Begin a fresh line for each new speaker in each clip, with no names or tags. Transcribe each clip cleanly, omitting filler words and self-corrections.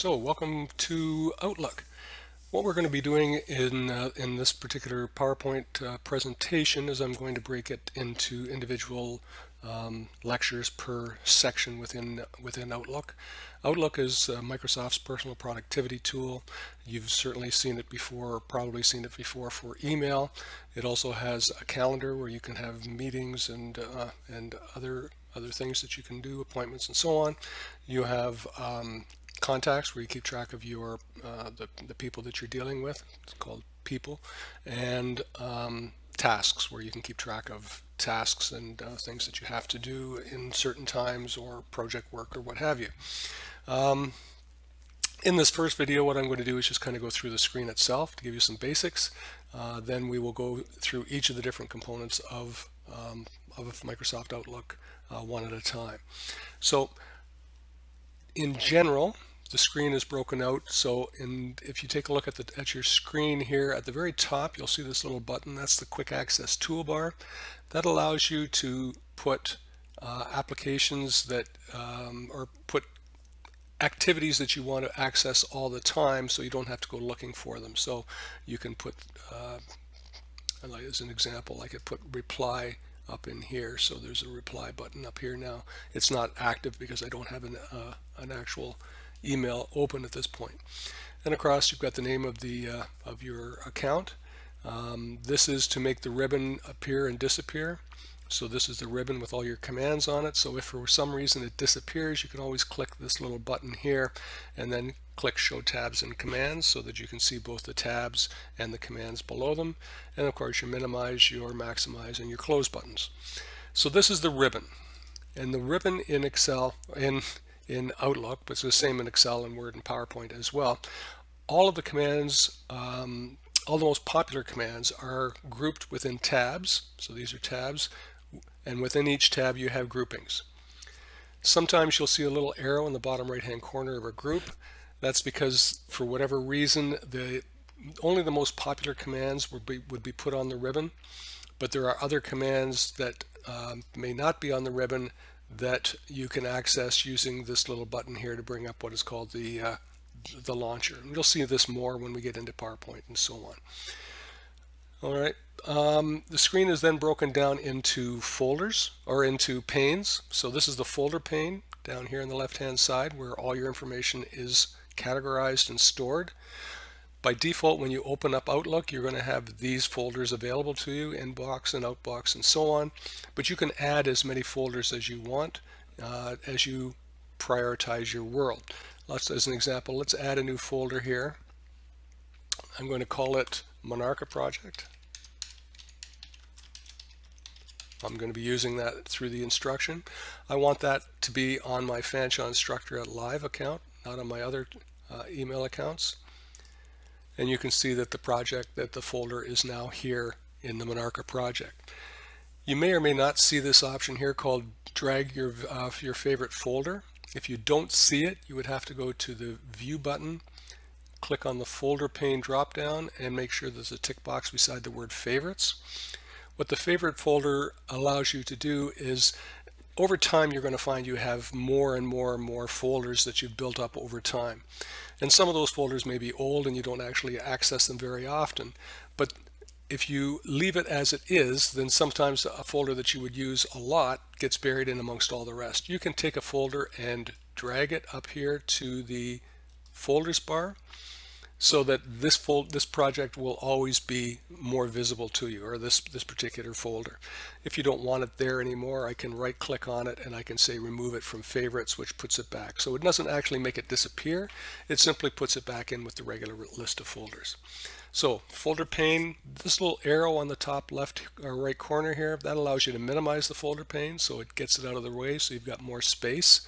So welcome to Outlook. What we're going to be doing in this particular PowerPoint presentation is I'm going to break it into individual lectures per section within Outlook. Outlook is Microsoft's personal productivity tool. You've certainly seen it before, or probably seen it before for email. It also has a calendar where you can have meetings and other things that you can do, appointments and so on. You have contacts where you keep track of your the people that you're dealing with. It's called people. And tasks where you can keep track of tasks and things that you have to do in certain times, or project work, or what have you. In this first video, what I'm going to do is just kind of go through the screen itself to give you some basics. Then we will go through each of the different components of Microsoft Outlook one at a time. So in general, the screen is broken out. So if you take a look at your screen here, at the very top, you'll see this little button. That's the quick access toolbar. That allows you to put applications that or put activities that you want to access all the time, so you don't have to go looking for them. So you can put, like as an example, I could put reply up in here. So there's a reply button up here now. It's not active because I don't have an actual email open at this point. And across, you've got the name of of your account. This is to make the ribbon appear and disappear. So this is the ribbon with all your commands on it. So if for some reason it disappears, you can always click this little button here and then click Show Tabs and Commands so that you can see both the tabs and the commands below them. And of course, your minimize, your maximize, and your close buttons. So this is the ribbon. And the ribbon in Excel, in Outlook, but it's the same in Excel and Word and PowerPoint as well. All of the commands, all the most popular commands are grouped within tabs. So these are tabs, and within each tab you have groupings. Sometimes you'll see a little arrow in the bottom right hand corner of a group. That's because for whatever reason only the most popular commands would be put on the ribbon, but there are other commands that may not be on the ribbon that you can access using this little button here to bring up what is called the launcher. And you'll see this more when we get into PowerPoint and so on. All right. The screen is then broken down into folders, or into panes. So this is the folder pane down here on the left-hand side, where all your information is categorized and stored. By default, when you open up Outlook, you're going to have these folders available to you, inbox and outbox and so on. But you can add as many folders as you want as you prioritize your world. As an example, let's add a new folder here. I'm going to call it Monarcha Project. I'm going to be using that through the instruction. I want that to be on my Fanshawe Instructor at Live account, not on my other email accounts. And you can see that the folder is now here in the Monarcha project. You may or may not see this option here called drag your favorite folder. If you don't see it, you would have to go to the View button, click on the folder pane drop down, and make sure there's a tick box beside the word favorites. What the favorite folder allows you to do is, over time, you're going to find you have more and more and more folders that you've built up over time. And some of those folders may be old and you don't actually access them very often. But if you leave it as it is, then sometimes a folder that you would use a lot gets buried in amongst all the rest. You can take a folder and drag it up here to the folders bar, so that this project will always be more visible to you, or this particular folder. If you don't want it there anymore, I can right click on it and I can say remove it from favorites, which puts it back. So it doesn't actually make it disappear, it simply puts it back in with the regular list of folders. So folder pane, this little arrow on the top left or right corner here, that allows you to minimize the folder pane, so it gets it out of the way, so you've got more space.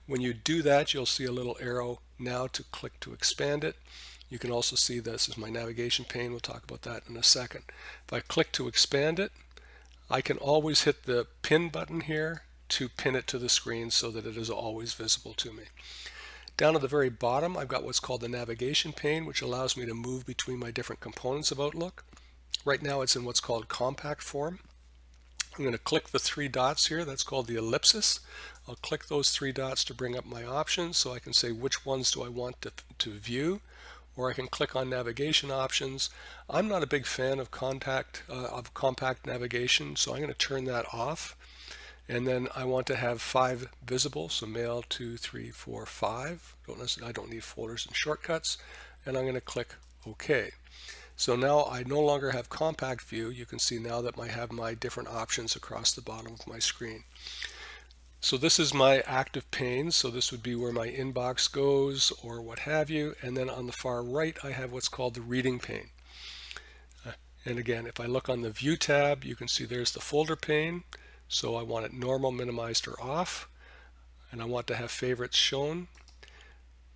When you do that, you'll see a little arrow now to click to expand it. You can also see this is my navigation pane. We'll talk about that in a second. If I click to expand it, I can always hit the pin button here to pin it to the screen so that it is always visible to me. Down at the very bottom, I've got what's called the navigation pane, which allows me to move between my different components of Outlook. Right now it's in what's called compact form. I'm going to click the three dots here. That's called the ellipsis. I'll click those three dots to bring up my options so I can say which ones do I want to view, or I can click on navigation options. I'm not a big fan of compact navigation, so I'm going to turn that off. And then I want to have 5 visible, so mail 2, 3, 4, 5. I don't need folders and shortcuts, and I'm going to click OK. So now I no longer have compact view. You can see now that I have my different options across the bottom of my screen. So this is my active pane, so this would be where my inbox goes or what have you, and then on the far right I have what's called the reading pane. And again, if I look on the View tab, you can see there's the folder pane. So I want it normal, minimized, or off, and I want to have favorites shown.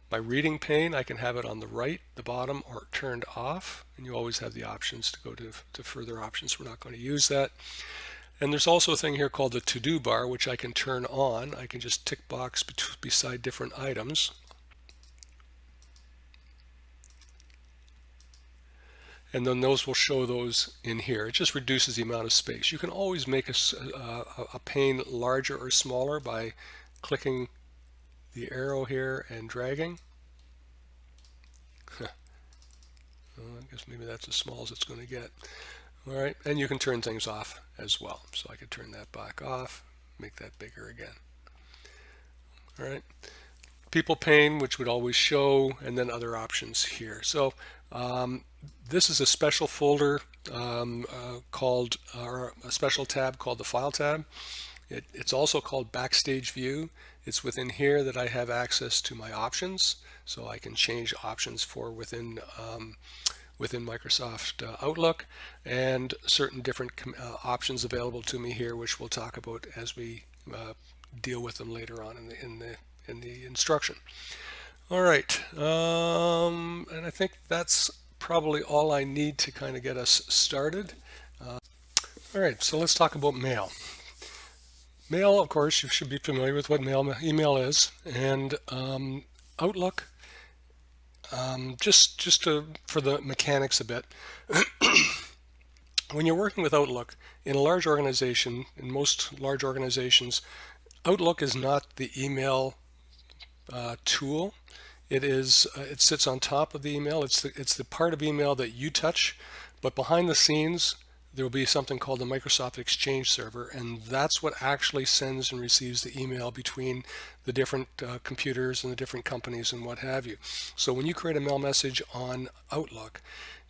My reading pane, I can have it on the right, the bottom, or turned off, and you always have the options to go to further options. We're not going to use that. And there's also a thing here called the to-do bar, which I can turn on. I can just tick box beside different items. And then those will show those in here. It just reduces the amount of space. You can always make a pane larger or smaller by clicking the arrow here and dragging. I guess maybe that's as small as it's going to get. All right, and you can turn things off as well. So I could turn that back off, make that bigger again. All right, people pane, which would always show, and then other options here. So this is a special folder called, or a special tab called the File tab. It's also called Backstage View. It's within here that I have access to my options, so I can change options for within Microsoft Outlook, and certain different options available to me here, which we'll talk about as we deal with them later on in the instruction. All right, and I think that's probably all I need to kind of get us started. All right, so let's talk about mail. Mail, of course, you should be familiar with what email is, and Outlook. For the mechanics a bit, when you're working with Outlook in a large organization, in most large organizations, Outlook is not the email tool. It sits on top of the email. It's the part of email that you touch, but behind the scenes there will be something called the Microsoft Exchange server, and that's what actually sends and receives the email between the different computers and the different companies and what have you. So when you create a mail message on Outlook,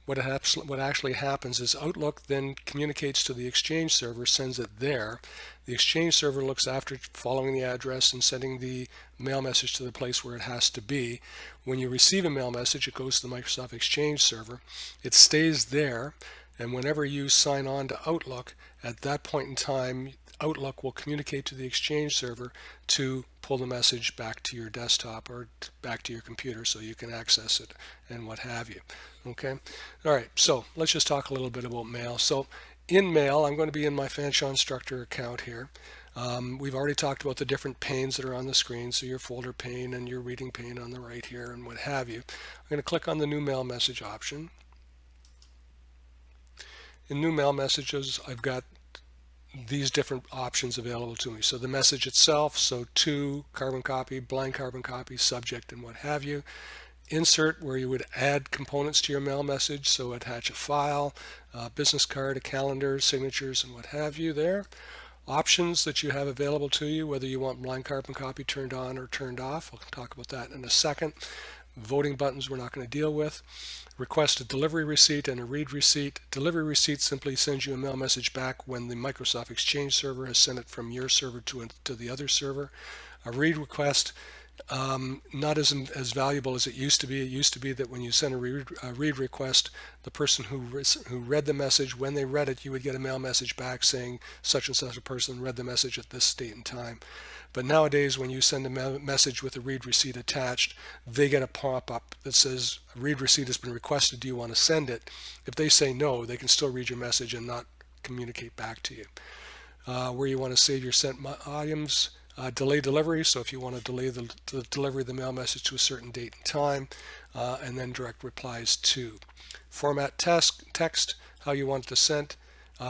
what actually happens is Outlook then communicates to the Exchange server, sends it there. The Exchange server looks after following the address and sending the mail message to the place where it has to be. When you receive a mail message, it goes to the Microsoft Exchange server. It stays there, and whenever you sign on to Outlook, at that point in time, Outlook will communicate to the Exchange server to pull the message back to your desktop or back to your computer so you can access it and what have you. Okay, all right, so let's just talk a little bit about mail. So in mail, I'm going to be in my Fanshawe Instructor account here. We've already talked about the different panes that are on the screen, so your folder pane and your reading pane on the right here and what have you. I'm going to click on the new mail message option. In new mail messages, I've got these different options available to me. So the message itself, so to, carbon copy, blind carbon copy, subject, and what have you. Insert, where you would add components to your mail message, so attach a file, a business card, a calendar, signatures, and what have you there. Options that you have available to you, whether you want blind carbon copy turned on or turned off. I'll talk about that in a second. Voting buttons we're not going to deal with. Request a delivery receipt and a read receipt. Delivery receipt simply sends you a mail message back when the Microsoft Exchange server has sent it from your server to the other server. A read request, not as valuable as it used to be. It used to be that when you sent a read request, the person who read the message, when they read it, you would get a mail message back saying such and such a person read the message at this date and time. But nowadays, when you send a message with a read receipt attached, they get a pop-up that says, a read receipt has been requested, do you want to send it? If they say no, they can still read your message and not communicate back to you. Where you want to save your sent items, delay delivery, so if you want to delay the delivery of the mail message to a certain date and time, and then direct replies to. Format text, how you want it to send.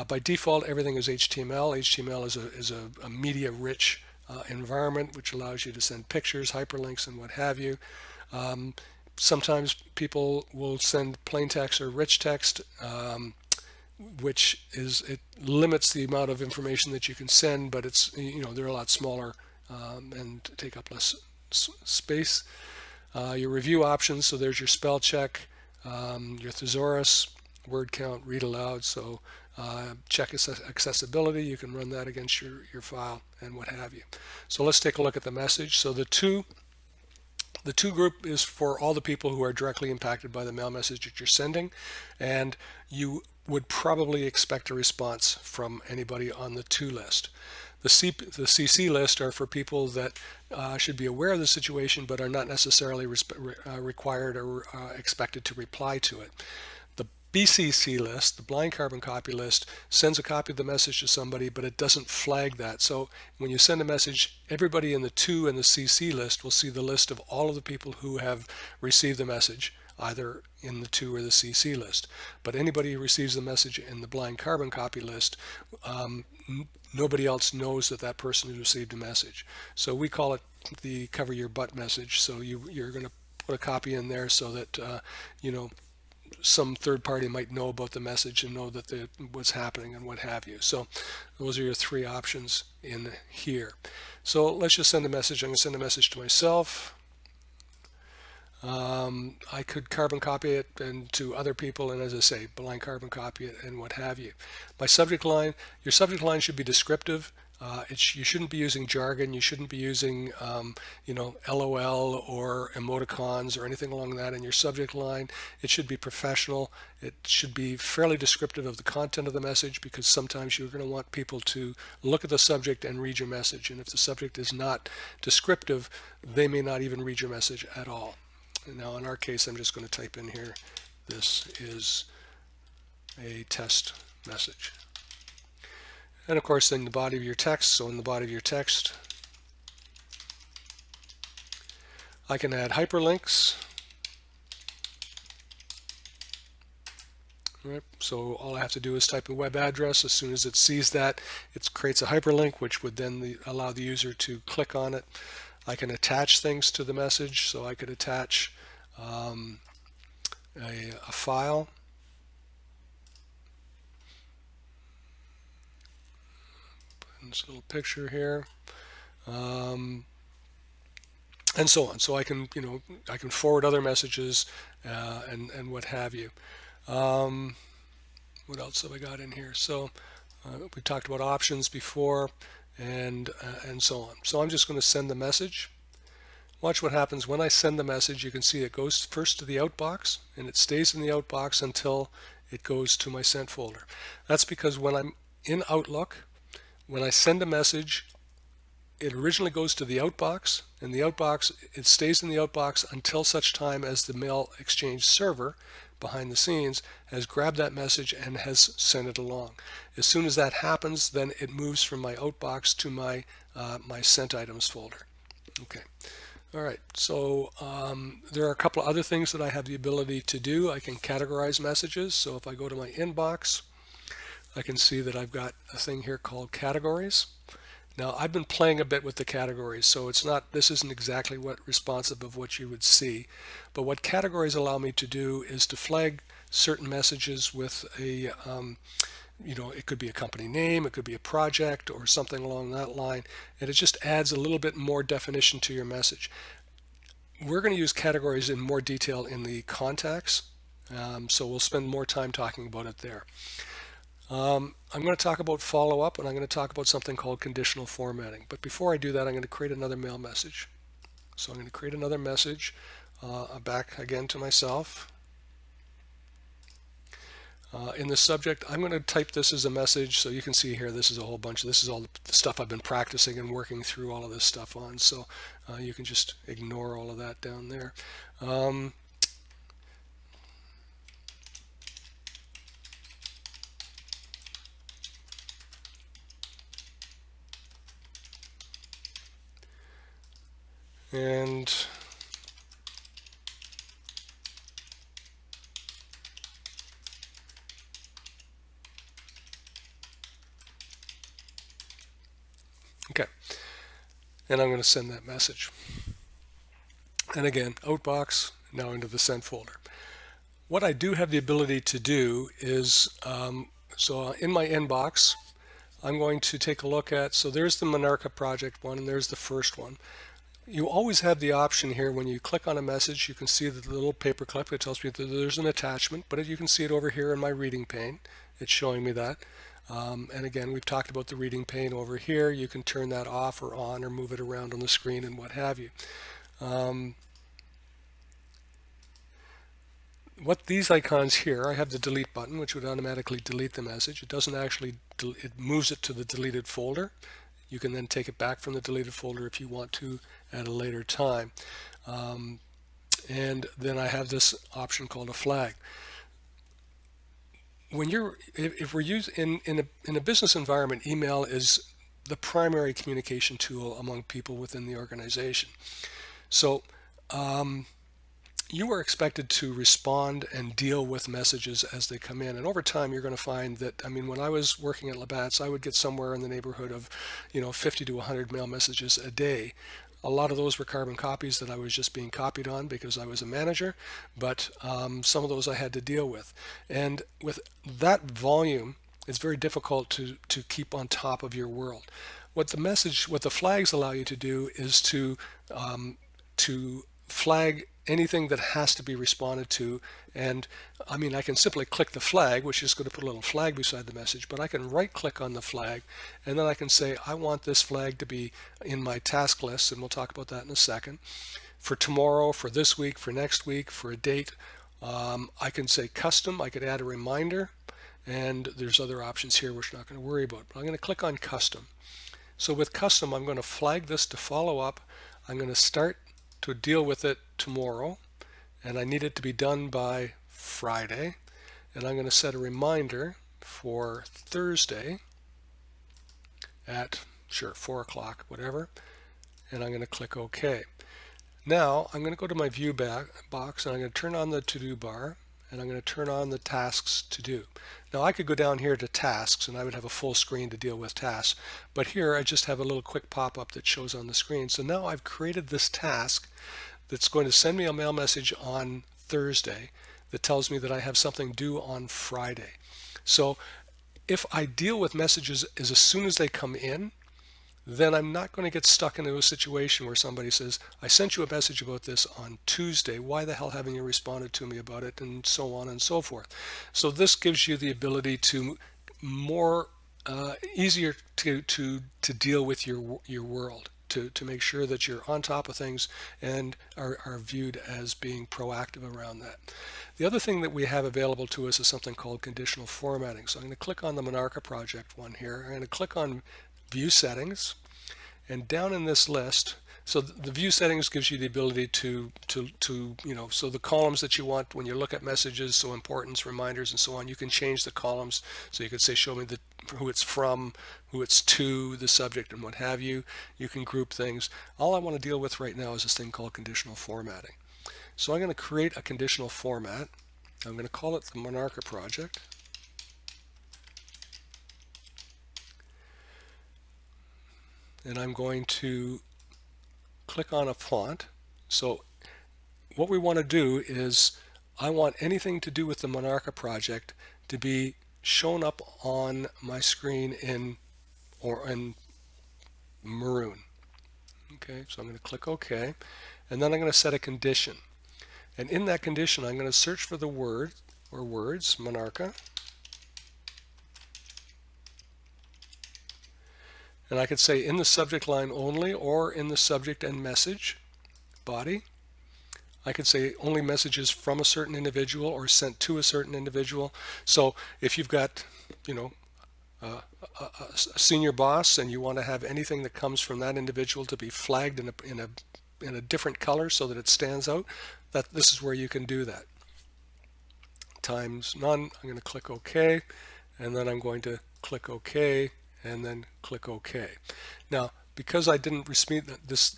By default, everything is HTML. HTML is a media-rich environment, which allows you to send pictures, hyperlinks, and what have you. Sometimes people will send plain text or rich text, which it limits the amount of information that you can send, but it's, they're a lot smaller and take up less space. Your review options, so there's your spell check, your thesaurus, word count, read aloud, so check accessibility, you can run that against your file and what have you. So let's take a look at the message. So the two group is for all the people who are directly impacted by the mail message that you're sending, and you would probably expect a response from anybody on the to list. The CC list are for people that should be aware of the situation but are not necessarily required or expected to reply to it. The BCC list, the blind carbon copy list, sends a copy of the message to somebody, but it doesn't flag that. So when you send a message, everybody in the to and the CC list will see the list of all of the people who have received the message, either in the to or the CC list. But anybody who receives the message in the blind carbon copy list, nobody else knows that that person has received a message. So we call it the cover your butt message. So you're going to put a copy in there so that some third party might know about the message and know that what's happening and what have you. So those are your three options in here. So let's just send a message. I'm going to send a message to myself. I could carbon copy it and to other people, and as I say, blind carbon copy it and what have you. My subject line, your subject line should be descriptive. You shouldn't be using jargon. You shouldn't be using, LOL or emoticons or anything along that in your subject line. It should be professional. It should be fairly descriptive of the content of the message, because sometimes you're going to want people to look at the subject and read your message. And if the subject is not descriptive, they may not even read your message at all. And now in our case, I'm just going to type in here, this is a test message. And of course, in the body of your text, so in the body of your text, I can add hyperlinks. Right, so all I have to do is type a web address. As soon as it sees that, it creates a hyperlink, which would then allow the user to click on it. I can attach things to the message, so I could attach a file. Put in this little picture here, and so on. So I can, I can forward other messages and what have you. What else have I got in here? So we talked about options before, and so on. So I'm just going to send the message. Watch what happens when I send the message. You can see it goes first to the outbox, and it stays in the outbox until it goes to my sent folder. That's because when I'm in Outlook, when I send a message, it originally goes to the outbox, and the outbox, it stays in the outbox until such time as the mail exchange server behind the scenes has grabbed that message and has sent it along. As soon as that happens, then it moves from my outbox to my my sent items folder. Okay. All right, so there are a couple other things that I have the ability to do. I can categorize messages. So if I go to my inbox, I can see that I've got a thing here called categories. Now I've been playing a bit with the categories, so this isn't exactly responsive of what you would see, but what categories allow me to do is to flag certain messages with a it could be a company name, it could be a project or something along that line, and it just adds a little bit more definition to your message. We're going to use categories in more detail in the contacts, so we'll spend more time talking about it there. I'm going to talk about follow-up, and I'm going to talk about something called conditional formatting. But before I do that, I'm going to create another mail message. So I'm going to create another message back again to myself. In the subject, I'm going to type this as a message, so you can see here this is a whole bunch. This is all the stuff I've been practicing and working through all of this stuff on, so you can just ignore all of that down there. And Okay, and I'm going to send that message. And again, outbox, now into the sent folder. What I do have the ability to do is, so in my inbox, I'm going to take a look at, so there's the Monarca project one, and there's the first one. You always have the option here when you click on a message, you can see the little paperclip that tells me that there's an attachment, but you can see it over here in my reading pane. It's showing me that. And again, we've talked about the reading pane over here. You can turn that off or on or move it around on the screen and what have you. What these icons here, I have the delete button, which would automatically delete the message. It doesn't actually, it moves it to the deleted folder. You can then take it back from the deleted folder if you want to at a later time. And then I have this option called a flag. When you're, if we're using in a business environment, email is the primary communication tool among people within the organization. So you are expected to respond and deal with messages as they come in. And over time, you're going to find that, I mean, when I was working at Labatt's, I would get somewhere in the neighborhood of, 50 to 100 mail messages a day. A lot of those were carbon copies that I was just being copied on because I was a manager, but some of those I had to deal with. And with that volume, it's very difficult to keep on top of your world. What the flags allow you to do is to flag anything that has to be responded to. And I mean, I can simply click the flag, which is going to put a little flag beside the message, but I can right click on the flag, and then I can say, I want this flag to be in my task list, and we'll talk about that in a second, for tomorrow, for this week, for next week, for a date. I can say custom, I could add a reminder, and there's other options here which I'm not going to worry about, but I'm going to click on custom. So with custom, I'm going to flag this to follow up. I'm going to start to deal with it tomorrow, and I need it to be done by Friday, and I'm going to set a reminder for Thursday at 4 o'clock, whatever, and I'm going to click OK. Now I'm going to go to my view box, and I'm going to turn on the to-do bar, and I'm going to turn on the tasks to do. Now I could go down here to tasks, and I would have a full screen to deal with tasks, but here I just have a little quick pop-up that shows on the screen. So now I've created this task that's going to send me a mail message on Thursday that tells me that I have something due on Friday. So if I deal with messages as soon as they come in, then I'm not going to get stuck into a situation where somebody says, I sent you a message about this on Tuesday. Why the hell haven't you responded to me about it? And so on and so forth. So this gives you the ability to more easier to deal with your world, to make sure that you're on top of things and are viewed as being proactive around that. The other thing that we have available to us is something called conditional formatting. So I'm going to click on the Monarca project one here. I'm going to click on View Settings, and down in this list, so the View Settings gives you the ability to so the columns that you want when you look at messages, so importance, reminders, and so on, you can change the columns. So you could say, show me who it's from, who it's to, the subject, and what have you. You can group things. All I want to deal with right now is this thing called conditional formatting. So I'm going to create a conditional format. I'm going to call it the Monarca project. And I'm going to click on a font. So what we want to do is, I want anything to do with the Monarca project to be shown up on my screen in maroon. Okay, so I'm going to click OK, and then I'm going to set a condition. And in that condition, I'm going to search for the word or words, Monarca. And I could say in the subject line only, or in the subject and message body. I could say only messages from a certain individual or sent to a certain individual. So if you've got, a senior boss and you want to have anything that comes from that individual to be flagged in a different color so that it stands out, this is where you can do that. Times none. I'm going to click OK, and then I'm going to click OK, and then click OK. Now, because I didn't receive this,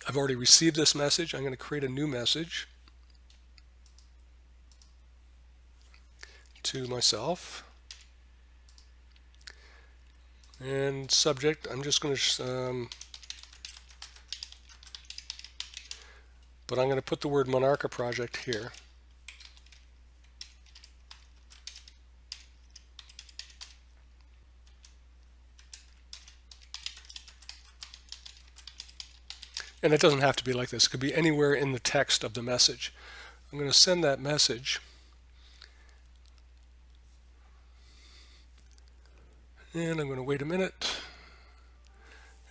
I've already received this message, I'm going to create a new message to myself. And subject, I'm just going to, but I'm going to put the word Monarcha project here. And it doesn't have to be like this. It could be anywhere in the text of the message. I'm going to send that message. And I'm going to wait a minute.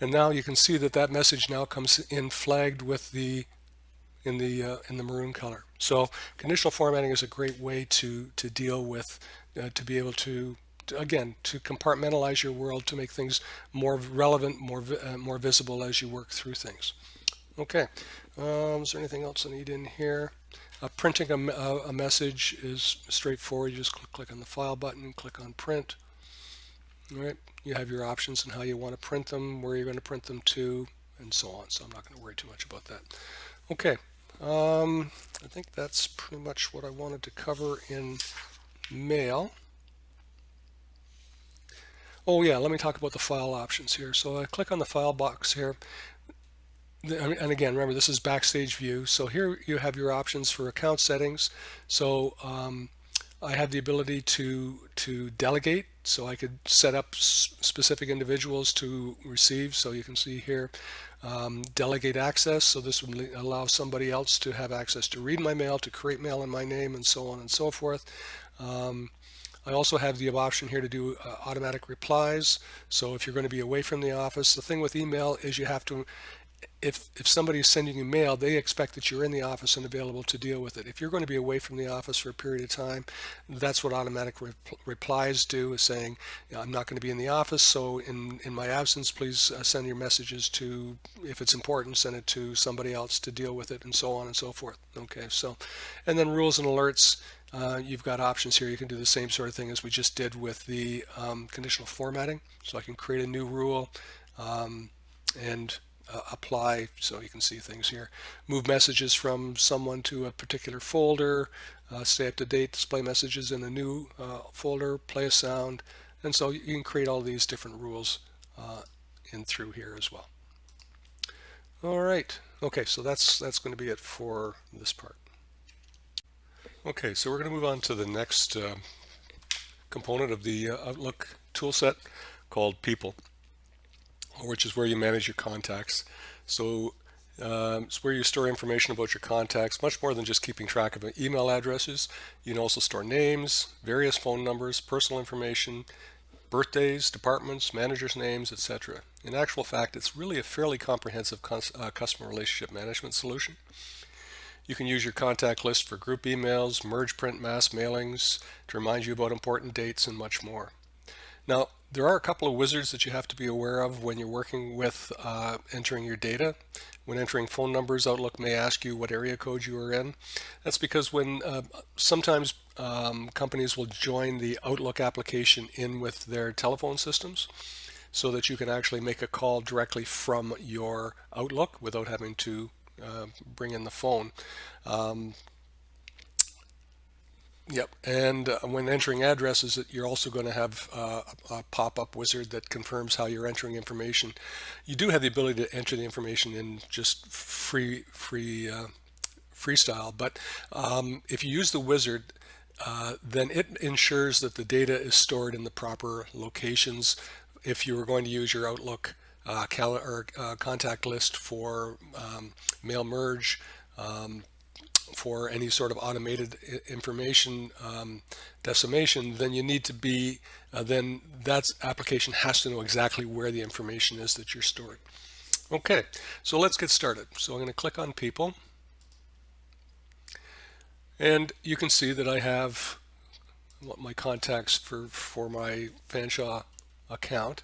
And now you can see that that message now comes in flagged with the in the maroon color. So conditional formatting is a great way to deal with, to be able to again, to compartmentalize your world, to make things more relevant, more visible as you work through things. Okay, is there anything else I need in here? Printing a message is straightforward. You just click on the file button and click on print. All right, you have your options on how you want to print them, where you're going to print them to, and so on. So I'm not going to worry too much about that. Okay, I think that's pretty much what I wanted to cover in Mail. Oh yeah, let me talk about the file options here. So I click on the file box here. And again, remember, this is Backstage View. So here you have your options for account settings. So I have the ability to delegate, so I could set up specific individuals to receive. So you can see here, delegate access. So this would allow somebody else to have access to read my mail, to create mail in my name, and so on and so forth. I also have the option here to do automatic replies. So if you're going to be away from the office, the thing with email is you have to, if somebody is sending you mail, they expect that you're in the office and available to deal with it. If you're going to be away from the office for a period of time, that's what automatic replies do, is saying, you know, I'm not going to be in the office, so in my absence, please send your messages to, if it's important, send it to somebody else to deal with it, and so on and so forth. Okay, so, and then rules and alerts, you've got options here. You can do the same sort of thing as we just did with the conditional formatting. So I can create a new rule and apply, so you can see things here. Move messages from someone to a particular folder, stay up to date, display messages in a new folder, play a sound, and so you can create all these different rules in through here as well. All right, okay, so that's going to be it for this part. Okay, so we're going to move on to the next component of the Outlook toolset called People, which is where you manage your contacts. So it's where you store information about your contacts, much more than just keeping track of email addresses. You can also store names, various phone numbers, personal information, birthdays, departments, managers' names, etc. In actual fact, it's really a fairly comprehensive customer relationship management solution. You can use your contact list for group emails, merge print mass mailings, to remind you about important dates, and much more. Now, there are a couple of wizards that you have to be aware of when you're working with entering your data. When entering phone numbers, Outlook may ask you what area code you are in. That's because when sometimes companies will join the Outlook application in with their telephone systems, so that you can actually make a call directly from your Outlook without having to bring in the phone. Yep, and when entering addresses, you're also going to have a pop-up wizard that confirms how you're entering information. You do have the ability to enter the information in just freestyle, but if you use the wizard, then it ensures that the data is stored in the proper locations. If you were going to use your Outlook contact list for mail merge, for any sort of automated information decimation, then you need to be, then that application has to know exactly where the information is that you're storing. Okay, so let's get started. So I'm going to click on People, and you can see that I have my contacts for my Fanshawe account.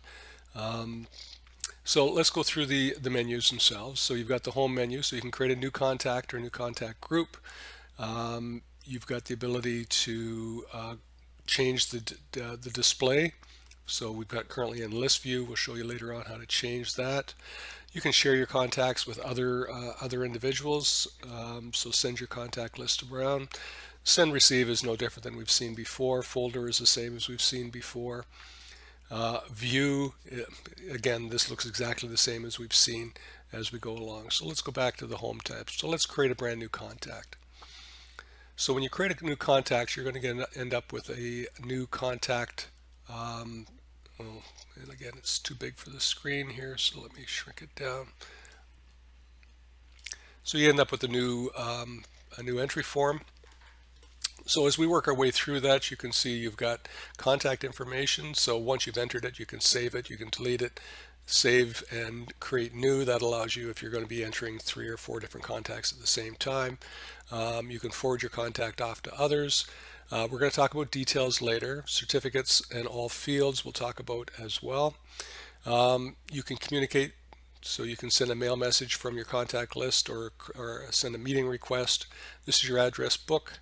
So let's go through the menus themselves. So you've got the home menu, so you can create a new contact or a new contact group. You've got the ability to change the display. So we've got currently in list view. We'll show you later on how to change that. You can share your contacts with other individuals. So send your contact list around. Send receive is no different than we've seen before. Folder is the same as we've seen before. View, again, this looks exactly the same as we've seen as we go along. So let's go back to the Home tab. So let's create a brand new contact. So when you create a new contact, you're going to end up with a new contact. Well, and again, it's too big for the screen here, so let me shrink it down. So you end up with a new entry form. So as we work our way through that, you can see you've got contact information. So once you've entered it, you can save it, you can delete it, save and create new. That allows you, if you're going to be entering 3 or 4 different contacts at the same time, you can forward your contact off to others. We're going to talk about details later. Certificates and all fields we'll talk about as well. You can communicate, so you can send a mail message from your contact list or send a meeting request. This is your address book.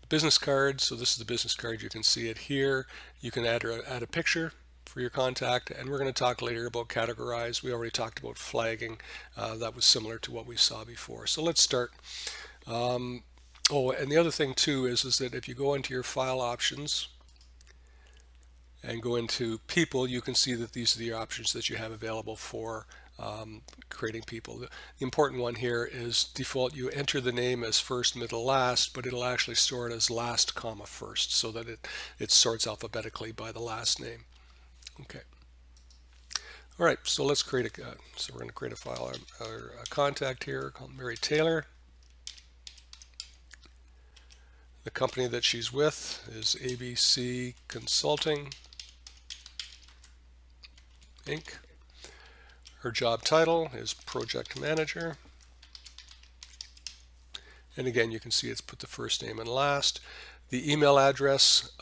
Business card, so this is the business card, you can see it here. You can add a picture for your contact, and we're going to talk later about categorize. We already talked about flagging. That was similar to what we saw before. So let's start. Oh, and the other thing too is that if you go into your file options and go into people, you can see that these are the options that you have available for creating people. The important one here is default. You enter the name as first, middle, last, but it'll actually store it as last, comma, first, so that it sorts alphabetically by the last name. Okay. All right, so let's create so we're going to create a file, a contact here called Mary Taylor. The company that she's with is ABC Consulting, Inc. Her job title is Project Manager. And again, you can see it's put the first name and last. The email address,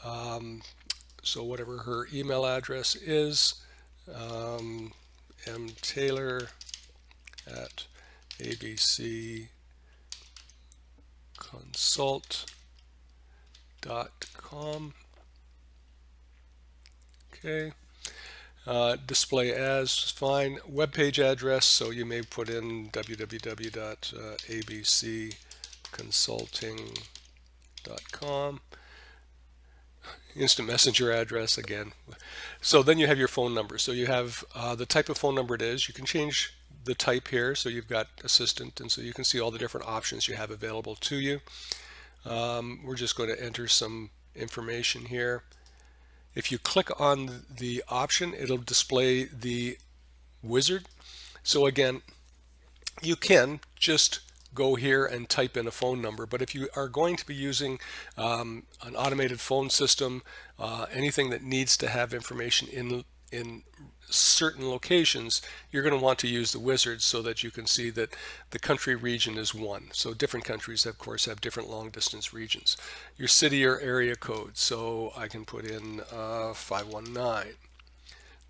so whatever her email address is, mtaylor@abcconsult.com. Okay. Display as is fine. Web page address, so you may put in www.abcconsulting.com. Instant messenger address again. So then you have your phone number. So you have the type of phone number it is. You can change the type here. So you've got assistant, and so you can see all the different options you have available to you. We're just going to enter some information here. If you click on the option, it'll display the wizard. So again, you can just go here and type in a phone number, but if you are going to be using an automated phone system, anything that needs to have information in certain locations, you're going to want to use the wizard so that you can see that the country region is 1. So different countries, of course, have different long distance regions. Your city or area code, so I can put in 519,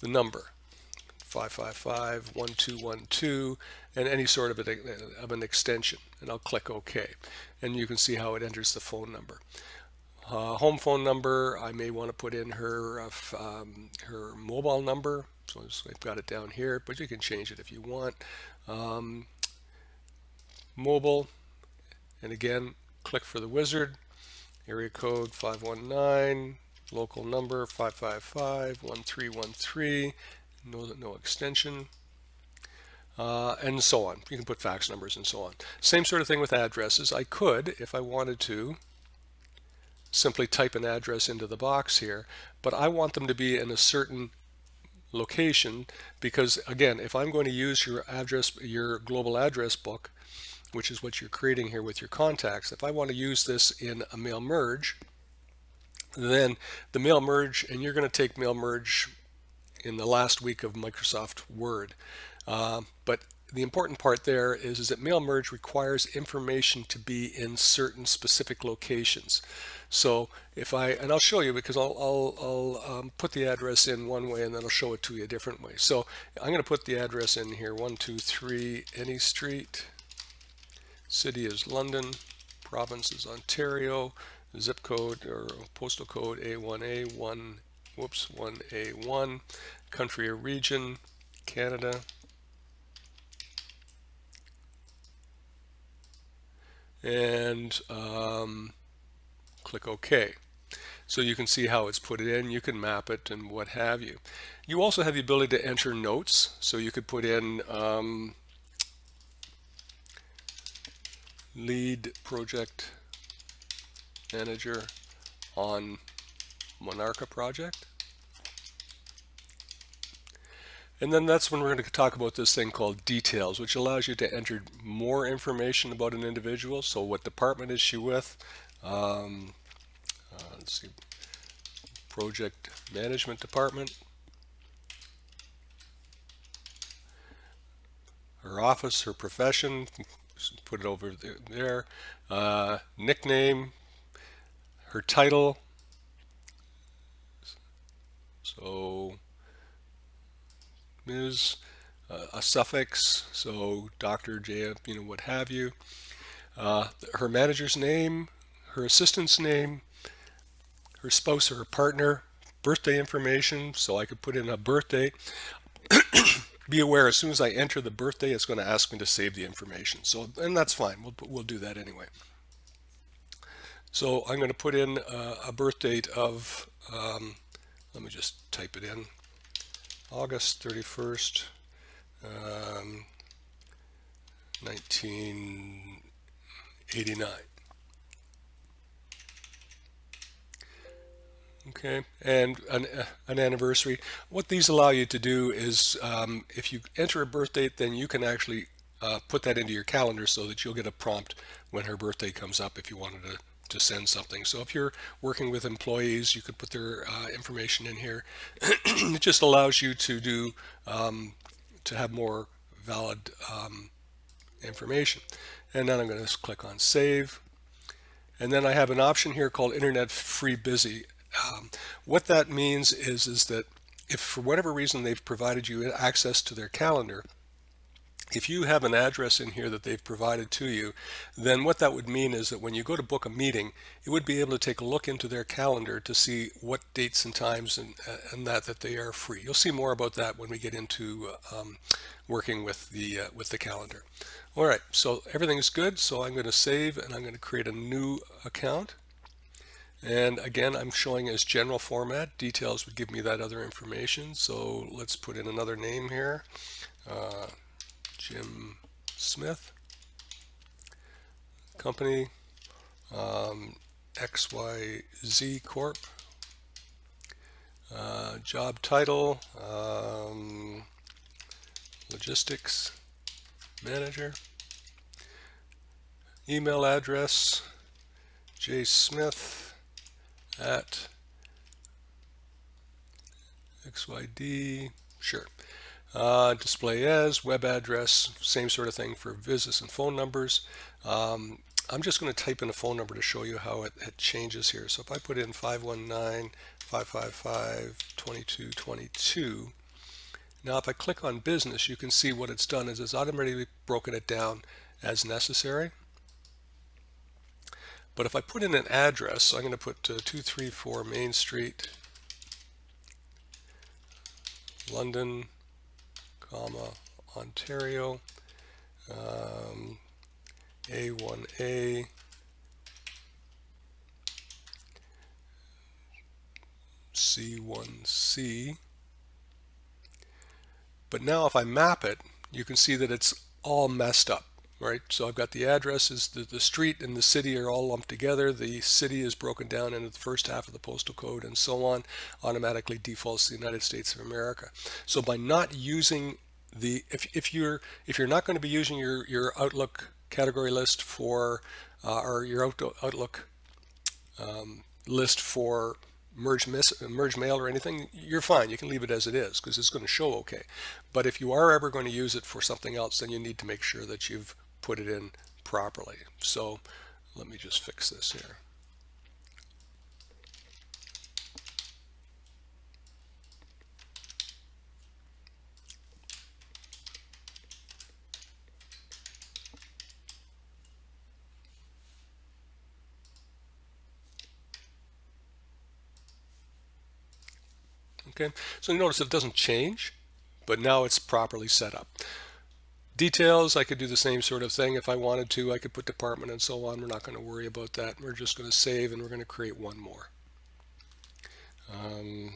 the number 555-1212, and any sort of an extension, and I'll click OK, and you can see how it enters the phone number. Home phone number, I may want to put in her mobile number, so I've got it down here, but you can change it if you want. Mobile, and again, click for the wizard. Area code 519, local number 555-1313, no extension, and so on. You can put fax numbers and so on. Same sort of thing with addresses. I could, if I wanted to, simply type an address into the box here, but I want them to be in a certain location because, again, if I'm going to use your address, your global address book, which is what you're creating here with your contacts, if I want to use this in a mail merge, then the mail merge, and you're going to take mail merge in the last week of Microsoft Word, but the important part there is that mail merge requires information to be in certain specific locations. So if and I'll show you because I'll put the address in one way and then I'll show it to you a different way. So I'm going to put the address in here, 123 Any Street, city is London, province is Ontario, zip code or postal code A1A1, country or region, Canada. And click OK. so you can see how it's put in. You can map it and what have you. You also have the ability to enter notes, so you could put in lead project manager on Monarca project. And then that's when we're going to talk about this thing called details, which allows you to enter more information about an individual. So what department is she with? Let's see, project management department. Her office, her profession, put it over there. Nickname, her title. So Ms. A suffix, so Dr. J, what have you. Her manager's name, her assistant's name, her spouse or her partner, birthday information, so I could put in a birthday. Be aware, as soon as I enter the birthday, it's going to ask me to save the information. So, and that's fine. We'll do that anyway. So I'm going to put in a birth date of, let me just type it in, August 31st, 1989. Okay, and an anniversary. What these allow you to do is if you enter a birth date, then you can actually put that into your calendar so that you'll get a prompt when her birthday comes up if you wanted to send something. So if you're working with employees, you could put their information in here. It just allows you to do to have more valid information. And then I'm going to click on save. And then I have an option here called Internet Free Busy. What that means is that if for whatever reason they've provided you access to their calendar, if you have an address in here that they've provided to you, then what that would mean is that when you go to book a meeting, it would be able to take a look into their calendar to see what dates and times and that they are free. You'll see more about that when we get into working with the calendar. All right, so everything's good. So I'm going to save and I'm going to create a new account. And again, I'm showing as general format. Details would give me that other information. So let's put in another name here. Jim Smith. Company, XYZ Corp. Job title, logistics manager. Email address, jsmith@ XYD, sure. Display as, web address, same sort of thing for business and phone numbers. I'm just going to type in a phone number to show you how it changes here. So if I put in 519-555-2222, now if I click on business, you can see what it's done is it's automatically broken it down as necessary. But if I put in an address, so I'm going to put 234 Main Street, London, Ontario, A1A, C1C. But now if I map it, you can see that it's all messed up, right? So I've got the addresses, the street and the city are all lumped together. The city is broken down into the first half of the postal code and so on, automatically defaults to the United States of America. So by not using if you're not going to be using your Outlook category list for or your Outlook list for merge mail or anything, you're fine. You can leave it as it is because it's going to show okay. But if you are ever going to use it for something else, then you need to make sure that you've put it in properly. So let me just fix this here. Okay, so you notice it doesn't change, but now it's properly set up. Details, I could do the same sort of thing if I wanted to. I could put department and so on. We're not going to worry about that. We're just going to save and we're going to create one more. Um,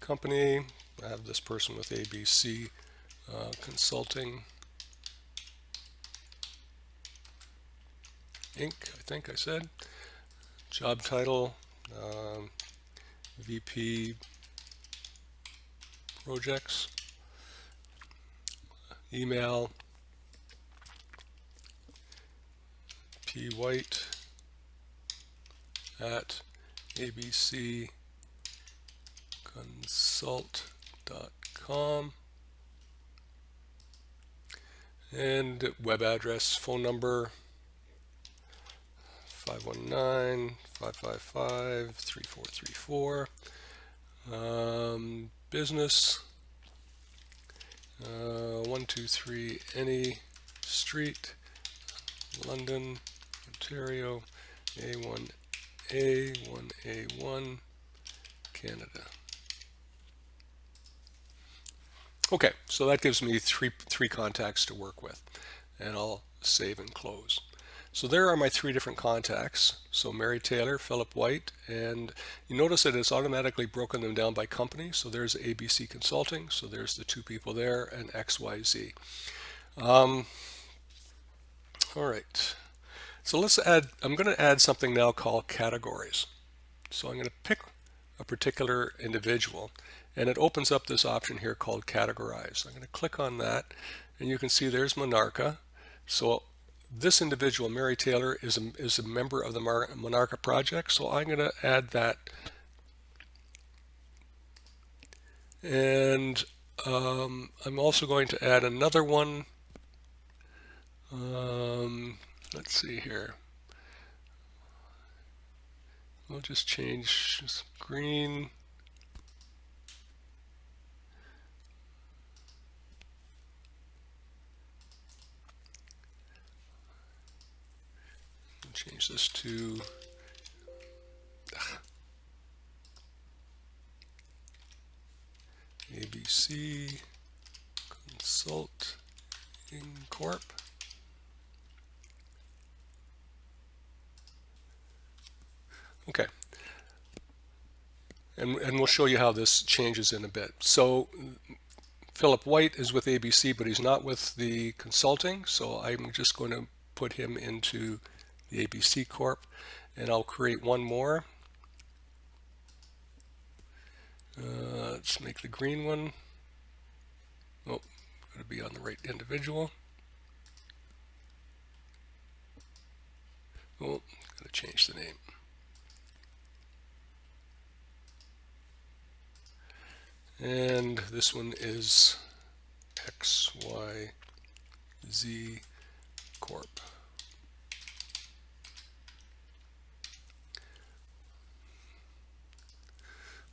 company, I have this person with ABC Consulting Inc., I think I said. Job title, VP Projects. Email, pwhite@abcconsult.com. And web address, phone number 519-555-3434. Business 123 Any Street, London, Ontario, A1A, 1A1, Canada. Okay, so that gives me three contacts to work with, and I'll save and close. So there are my three different contacts. So Mary Taylor, Philip White, and you notice that it's automatically broken them down by company. So there's ABC Consulting, so there's the two people there, and XYZ. All right, so let's add, I'm going to add something now called categories. So I'm going to pick a particular individual, and it opens up this option here called categorize. I'm going to click on that, and you can see there's Monarca. So this individual, Mary Taylor, is a member of the Monarca project, so I'm going to add that. And I'm also going to add another one. Let's see here. We'll just change green. Change this to ABC Consulting Corp. Okay. And we'll show you how this changes in a bit. So Philip White is with ABC, but he's not with the consulting, so I'm just going to put him into the ABC Corp, and I'll create one more. Let's make the green one. Oh, got to be on the right individual. Oh, got to change the name. And this one is XYZ Corp.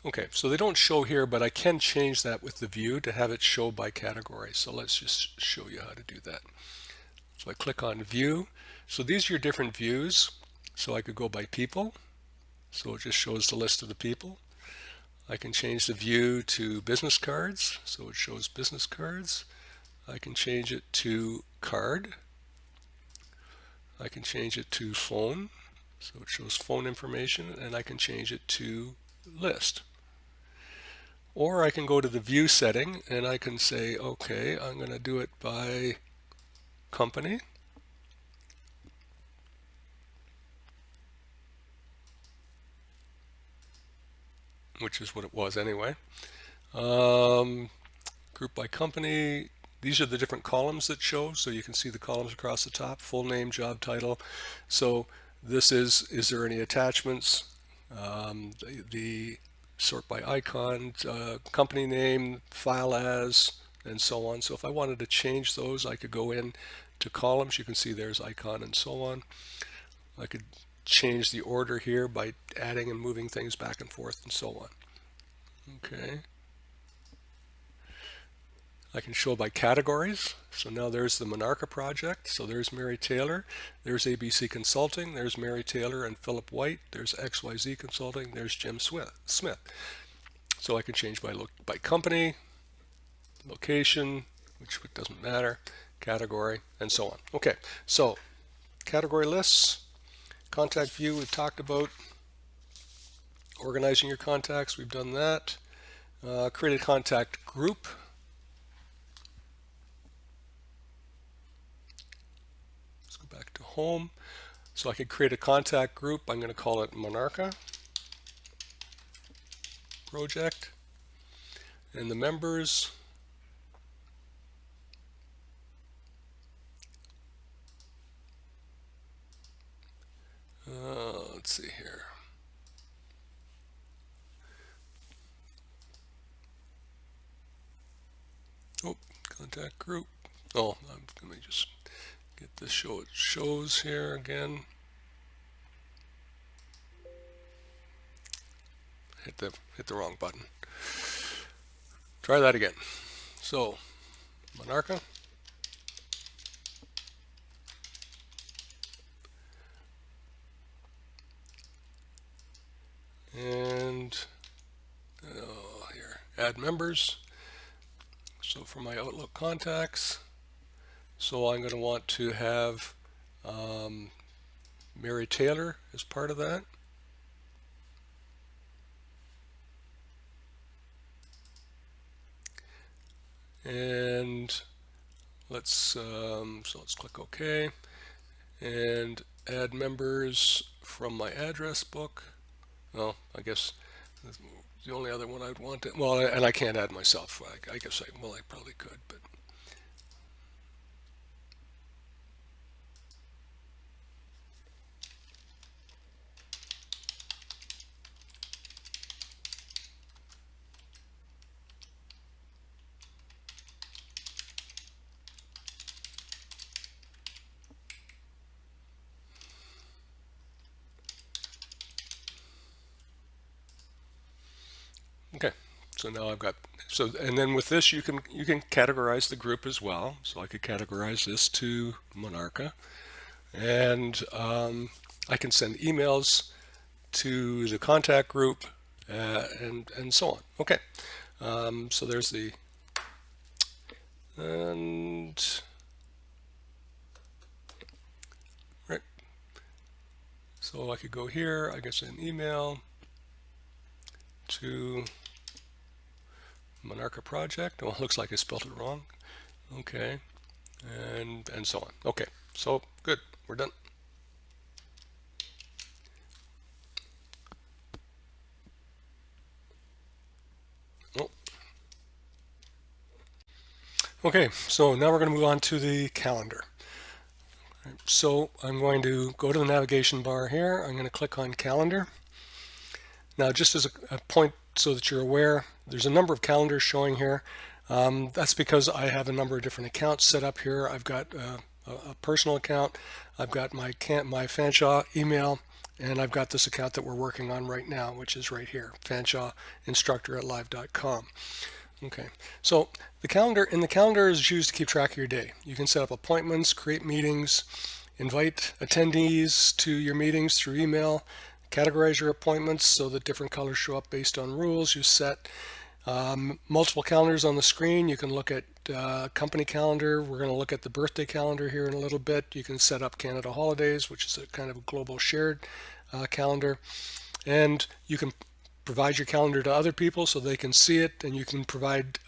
Okay, so they don't show here, but I can change that with the view to have it show by category. So let's just show you how to do that. So I click on view. So these are your different views. So I could go by people. So it just shows the list of the people. I can change the view to business cards. So it shows business cards. I can change it to card. I can change it to phone. So it shows phone information, and I can change it to list. Or I can go to the view setting and I can say, okay, I'm going to do it by company. Which is what it was anyway. Group by company. These are the different columns that show, so you can see the columns across the top, full name, job title. So this is there any attachments? The sort by icon, company name, file as, and so on. So if I wanted to change those, I could go in to columns. You can see there's icon and so on. I could change the order here by adding and moving things back and forth and so on. Okay. I can show by categories. So now there's the Monarca project. So there's Mary Taylor. There's ABC Consulting. There's Mary Taylor and Philip White. There's XYZ Consulting. There's Jim Smith. So I can change by company, location, which doesn't matter, category, and so on. Okay, so category lists, contact view we've talked about, organizing your contacts, we've done that. Create a contact group. Let's go back to home. So I could create a contact group. I'm going to call it Monarca Project. And the members, let's see here. Oh, contact group. Oh, let me just get this show. It shows here again. Hit the wrong button. Try that again. So, Monarca. And here, add members. So for my Outlook contacts, so I'm going to want to have Mary Taylor as part of that. And let's click OK and add members from my address book. Well, I guess the only other one I'd want to, well, and I can't add myself. I guess I probably could, but okay. So now I've got, so, and then with this you can categorize the group as well. So I could categorize this to Monarca, and I can send emails to the contact group and so on. Okay, so there's the, and right. So I could go here, I could send an email to Monarca Project. Oh, it looks like I spelled it wrong. Okay, and so on. Okay, so good, we're done. Oh. Okay, so now we're going to move on to the calendar. So I'm going to go to the navigation bar here. I'm going to click on calendar. Now, just as a point so that you're aware, there's a number of calendars showing here. That's because I have a number of different accounts set up here. I've got a personal account, I've got my Fanshawe email, and I've got this account that we're working on right now, which is right here, fanshaweinstructor@live.com. Okay, so the calendar is used to keep track of your day. You can set up appointments, create meetings, invite attendees to your meetings through email, categorize your appointments so that different colors show up based on rules you set. Multiple calendars on the screen. You can look at company calendar. We're going to look at the birthday calendar here in a little bit. You can set up Canada holidays, which is a kind of a global shared calendar. And you can provide your calendar to other people so they can see it, and you can provide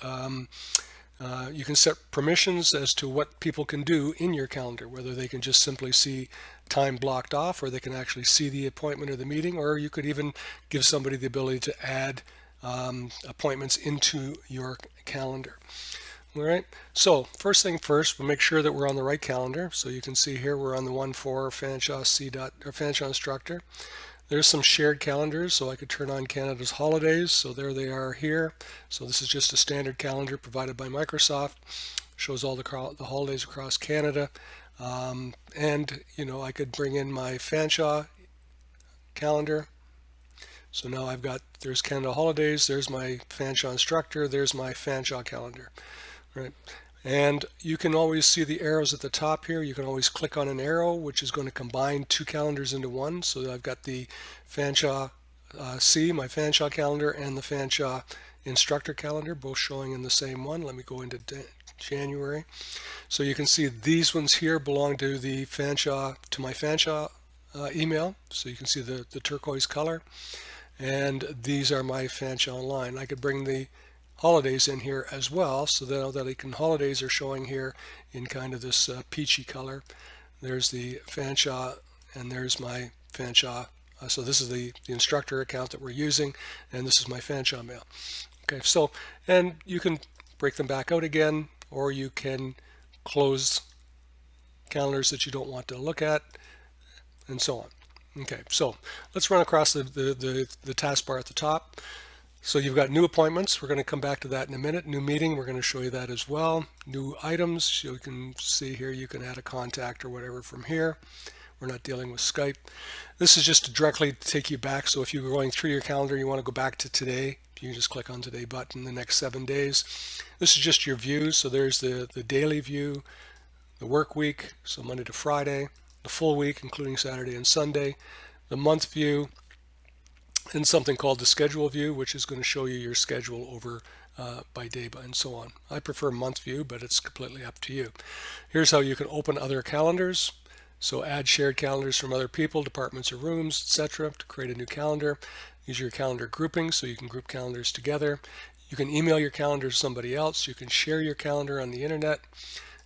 you can set permissions as to what people can do in your calendar, whether they can just simply see time blocked off, or they can actually see the appointment or the meeting, or you could even give somebody the ability to add appointments into your calendar. All right, so first thing first, we'll make sure that we're on the right calendar. So you can see here we're on the one for Fanshawe Fanshawe Instructor. There's some shared calendars, so I could turn on Canada's holidays. So there they are here. So this is just a standard calendar provided by Microsoft. Shows all the holidays across Canada. And you know, I could bring in my Fanshawe calendar. So now I've got, there's Canada holidays, there's my Fanshawe Instructor, there's my Fanshawe calendar, right? And you can always see the arrows at the top here. You can always click on an arrow, which is going to combine two calendars into one. So I've got the Fanshawe my Fanshawe calendar, and the Fanshawe instructor calendar, both showing in the same one. Let me go into January. So you can see these ones here belong to the my Fanshawe email. So you can see the turquoise color. And these are my Fanshawe Online. I could bring the holidays in here as well, so that holidays are showing here in kind of this peachy color. There's the Fanshawe, and there's my Fanshawe. So this is the instructor account that we're using, and this is my Fanshawe mail. Okay, so, and you can break them back out again, or you can close calendars that you don't want to look at, and so on. Okay, so let's run across the taskbar at the top. So you've got new appointments. We're going to come back to that in a minute. New meeting, we're going to show you that as well. New items, you can see here you can add a contact or whatever from here. We're not dealing with Skype. This is just to directly take you back. So if you're going through your calendar, you want to go back to today, you can just click on Today button, the next 7 days. This is just your views. So there's the daily view, the work week, so Monday to Friday, the full week, including Saturday and Sunday, the month view, and something called the schedule view, which is going to show you your schedule over by day and so on. I prefer month view, but it's completely up to you. Here's how you can open other calendars. So add shared calendars from other people, departments or rooms, etc. to create a new calendar. Use your calendar grouping so you can group calendars together. You can email your calendar to somebody else. You can share your calendar on the internet.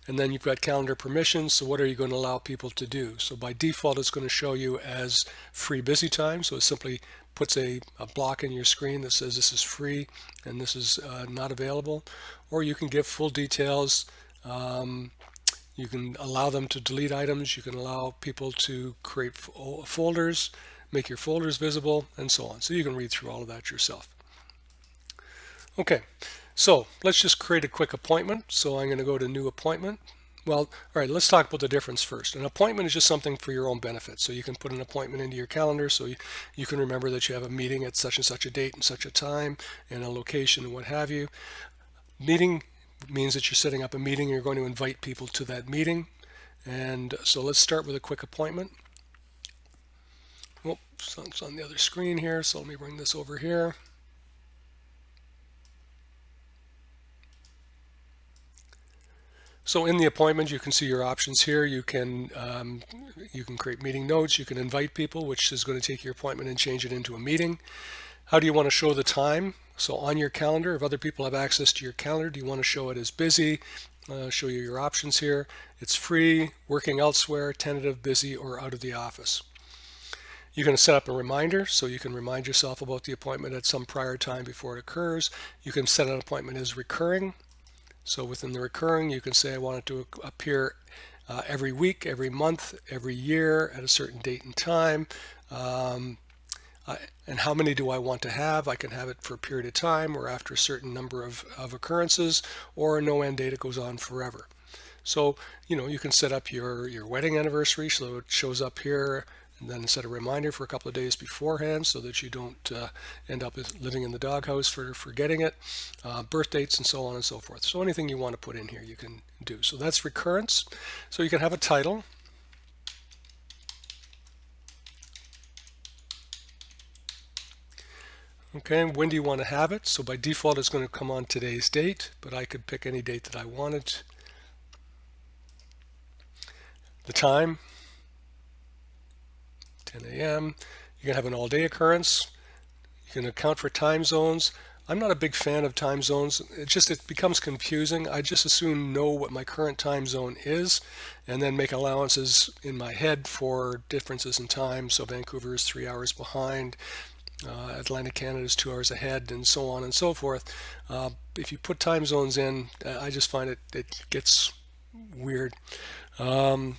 And then you've got calendar permissions. So what are you going to allow people to do? So by default, it's going to show you as free busy time. So it simply puts a block in your screen that says this is free and this is not available. Or you can give full details. You can allow them to delete items. You can allow people to create folders, make your folders visible, and so on. So you can read through all of that yourself. Okay. So let's just create a quick appointment. So I'm going to go to new appointment. Well, all right, let's talk about the difference first. An appointment is just something for your own benefit. So you can put an appointment into your calendar so you can remember that you have a meeting at such and such a date and such a time and a location and what have you. Meeting means that you're setting up a meeting and you're going to invite people to that meeting. And so let's start with a quick appointment. Oops, it's on the other screen here. So let me bring this over here. So in the appointment, you can see your options here. You can create meeting notes. You can invite people, which is going to take your appointment and change it into a meeting. How do you want to show the time? So on your calendar, if other people have access to your calendar, do you want to show it as busy? Show you your options here. It's free, working elsewhere, tentative, busy, or out of the office. You're going to set up a reminder, so you can remind yourself about the appointment at some prior time before it occurs. You can set an appointment as recurring. So within the recurring, you can say I want it to appear every week, every month, every year at a certain date and time. And how many do I want to have? I can have it for a period of time or after a certain number of occurrences, or a no end date that goes on forever. So, you can set up your wedding anniversary so it shows up here, and then set a reminder for a couple of days beforehand so that you don't end up living in the doghouse for forgetting it, birth dates and so on and so forth. So anything you want to put in here you can do. So that's recurrence. So you can have a title. Okay, when do you want to have it? So by default it's going to come on today's date, but I could pick any date that I wanted. The time, 10 a.m. You can have an all-day occurrence. You can account for time zones. I'm not a big fan of time zones. It becomes confusing. I just as soon know what my current time zone is and then make allowances in my head for differences in time. So Vancouver is 3 hours behind. Atlantic Canada is 2 hours ahead, and so on and so forth. If you put time zones in, I just find it gets weird. And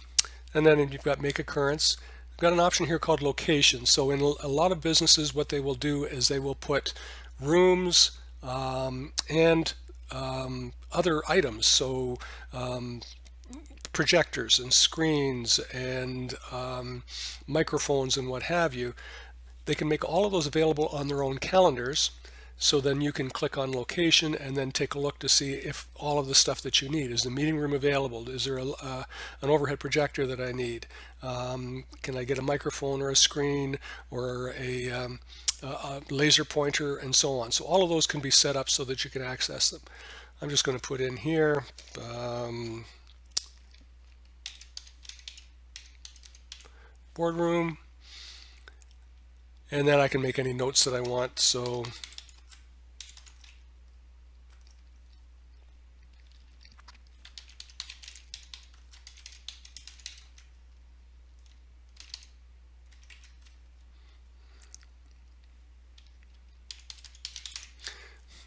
then you've got make occurrence. We've got an option here called location. So in a lot of businesses, what they will do is they will put rooms and other items. So projectors and screens and microphones and what have you. They can make all of those available on their own calendars. So then you can click on location and then take a look to see if all of the stuff that you need. Is the meeting room available? Is there an overhead projector that I need? Can I get a microphone or a screen or a laser pointer, and so on. So all of those can be set up so that you can access them. I'm just going to put in here boardroom, and then I can make any notes that I want. So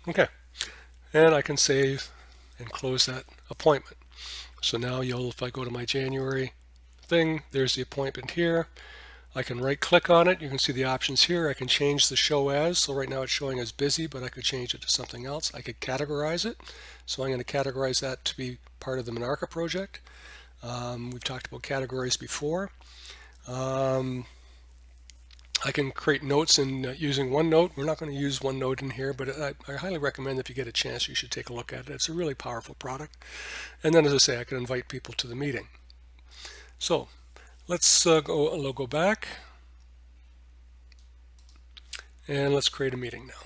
okay, and I can save and close that appointment. So now if I go to my January thing, there's the appointment here. I can right click on it. You can see the options here. I can change the show as. So right now it's showing as busy, but I could change it to something else. I could categorize it. So I'm going to categorize that to be part of the Monarca project. We've talked about categories before. I can create notes using OneNote. We're not going to use OneNote in here, but I highly recommend if you get a chance, you should take a look at it. It's a really powerful product. And then, as I say, I can invite people to the meeting. So let's go back, and let's create a meeting now.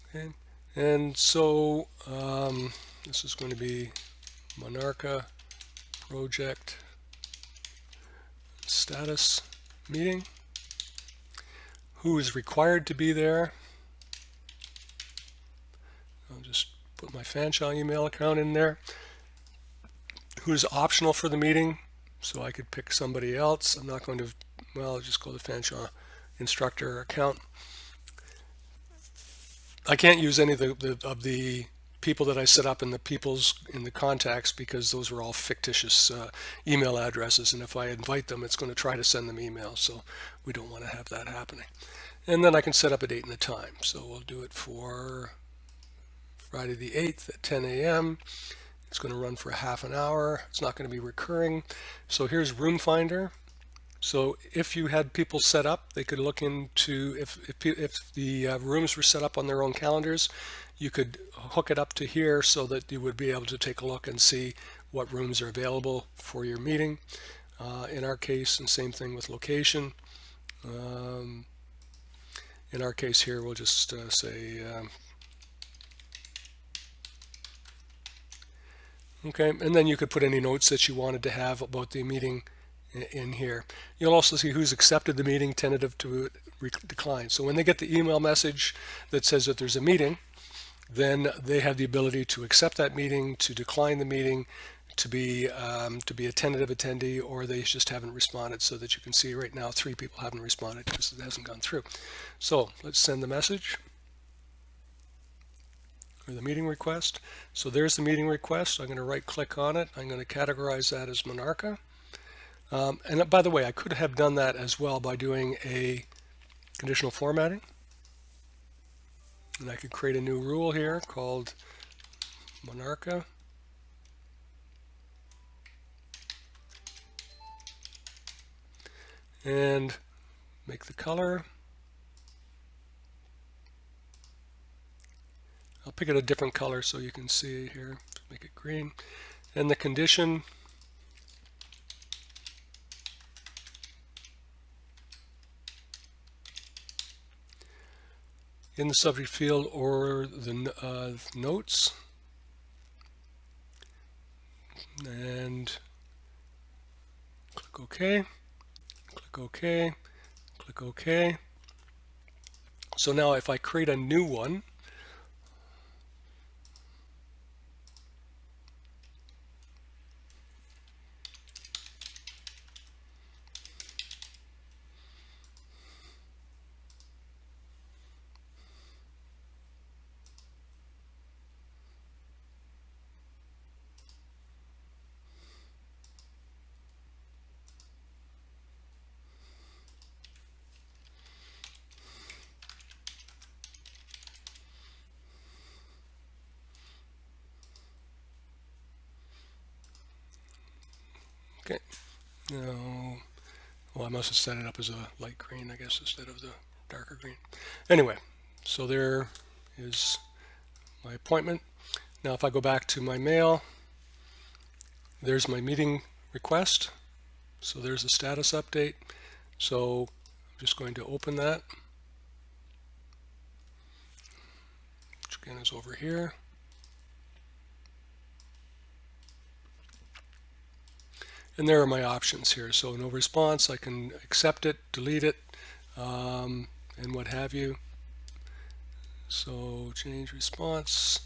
Okay, and so this is going to be Monarca project status meeting. Who is required to be there? I'll just put my Fanshawe email account in there. Who is optional for the meeting? So I could pick somebody else. I'm not going to, well, I'll just go to the Fanshawe instructor account. I can't use any of the people that I set up in the contacts, because those are all fictitious email addresses, and if I invite them, it's going to try to send them emails, so we don't want to have that happening. And then I can set up a date and a time. So we'll do it for Friday the 8th at 10 a.m. It's going to run for half an hour. It's not going to be recurring. So here's Room Finder. So if you had people set up, they could look into, if the rooms were set up on their own calendars, you could hook it up to here so that you would be able to take a look and see what rooms are available for your meeting. In our case, and same thing with location. In our case here, we'll just say, okay, and then you could put any notes that you wanted to have about the meeting in here. You'll also see who's accepted the meeting, tentative to decline. So when they get the email message that says that there's a meeting, then they have the ability to accept that meeting, to decline the meeting, to be a tentative attendee, or they just haven't responded, so that you can see right now 3 people haven't responded because it hasn't gone through. So let's send the message, or the meeting request. So there's the meeting request. I'm going to right click on it. I'm going to categorize that as Monarca. And by the way, I could have done that as well by doing a conditional formatting. And I could create a new rule here called Monarca. And make the color. I'll pick it a different color so you can see here. Make it green. And the condition, in the subject field or the notes, and click OK, click OK, click OK. So now if I create a new one, okay. No, well, I must have set it up as a light green, I guess, instead of the darker green. Anyway, so there is my appointment. Now if I go back to my mail, there's my meeting request. So there's a status update. So just going to open that, which again is over here. And there are my options here. So no response, I can accept it, delete it, and what have you. So change response.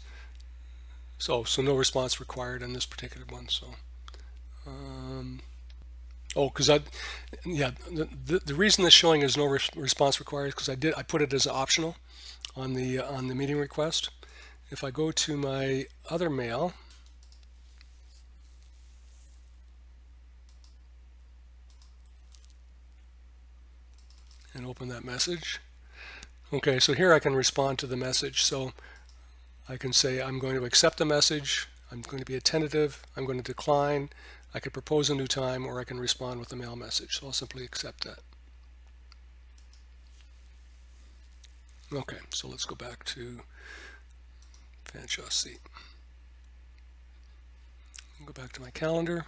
So no response required in this particular one. So because the reason this showing is no response required is because I put it as optional on the meeting request. If I go to my other mail, and open that message. Okay, so here I can respond to the message. So I can say I'm going to accept the message, I'm going to be attentive, I'm going to decline, I could propose a new time, or I can respond with a mail message. So I'll simply accept that. Okay, so let's go back to Fanshawe seat. Go back to my calendar,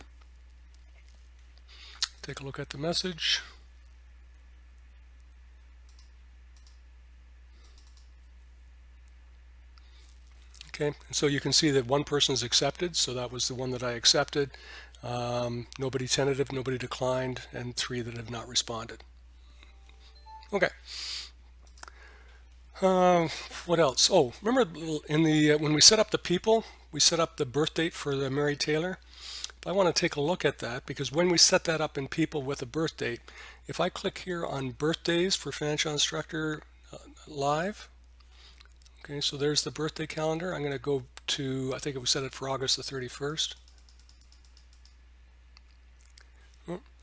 take a look at the message. Okay, and so you can see that one person is accepted, so that was the one that I accepted. Nobody tentative, nobody declined, and 3 that have not responded. Okay. What else? Oh, remember in the when we set up the people, we set up the birth date for the Mary Taylor. I want to take a look at that because when we set that up in people with a birth date, if I click here on birthdays for Fanshawe Instructor Live, okay, so there's the birthday calendar. I'm going to go to, I think it was set it for August the 31st.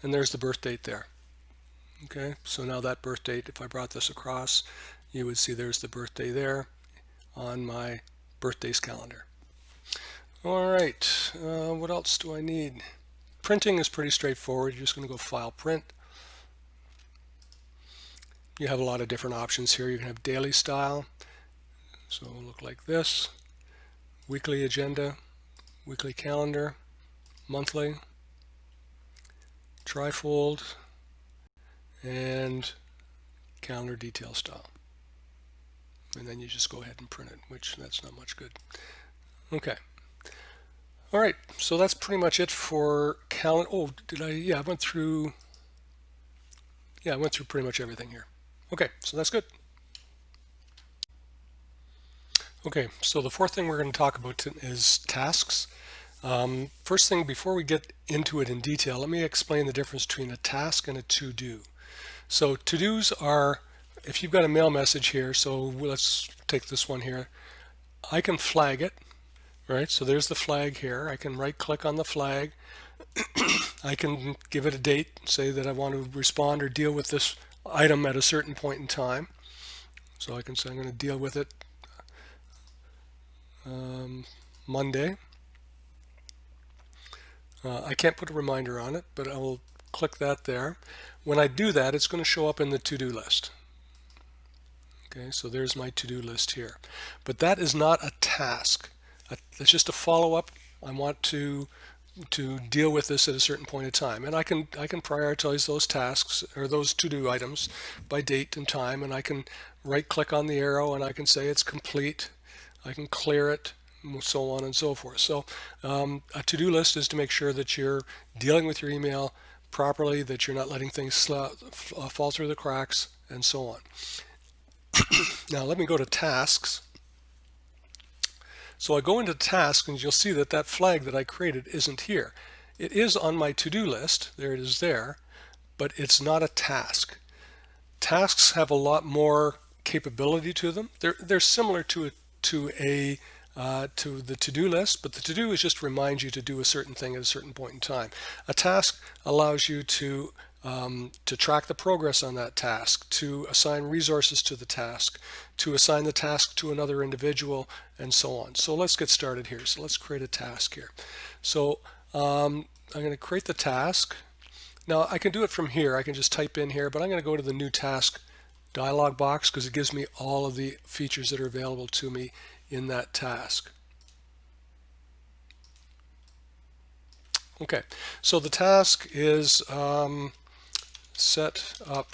And there's the birth date there. Okay, so now that birth date, if I brought this across, you would see there's the birthday there on my birthdays calendar. All right, what else do I need? Printing is pretty straightforward. You're just going to go File, Print. You have a lot of different options here. You can have daily style, so it'll look like this. Weekly agenda, weekly calendar, monthly, trifold, and calendar detail style. And then you just go ahead and print it, which that's not much good. Okay. All right, so that's pretty much it for calendar. Oh, did I? Yeah, I went through pretty much everything here. Okay, so that's good. Okay, so the fourth thing we're going to talk about is tasks. First thing, before we get into it in detail, let me explain the difference between a task and a to-do. So to-dos are, if you've got a mail message here, so let's take this one here, I can flag it, right? So there's the flag here. I can right-click on the flag. I can give it a date, say that I want to respond or deal with this item at a certain point in time. So I can say I'm going to deal with it Monday. I can't put a reminder on it, but I will click that there. When I do that, it's going to show up in the to-do list. Okay, so there's my to-do list here. But that is not a task. It's just a follow-up. I want to deal with this at a certain point in time, and I can prioritize those tasks or those to-do items by date and time, and I can right-click on the arrow and I can say it's complete. I can clear it, and so on and so forth. So a to-do list is to make sure that you're dealing with your email properly, that you're not letting things fall through the cracks, and so on. Now let me go to tasks. So I go into tasks and you'll see that that flag that I created isn't here. It is on my to-do list, there it is there, but it's not a task. Tasks have a lot more capability to them. They're similar to the to-do list, but the to-do is just to remind you to do a certain thing at a certain point in time. A task allows you to track the progress on that task, to assign resources to the task, to assign the task to another individual, and so on. So let's get started here. So let's create a task here. So I'm going to create the task. Now I can do it from here. I can just type in here, but I'm going to go to the new task dialog box because it gives me all of the features that are available to me in that task. Okay, so the task is set up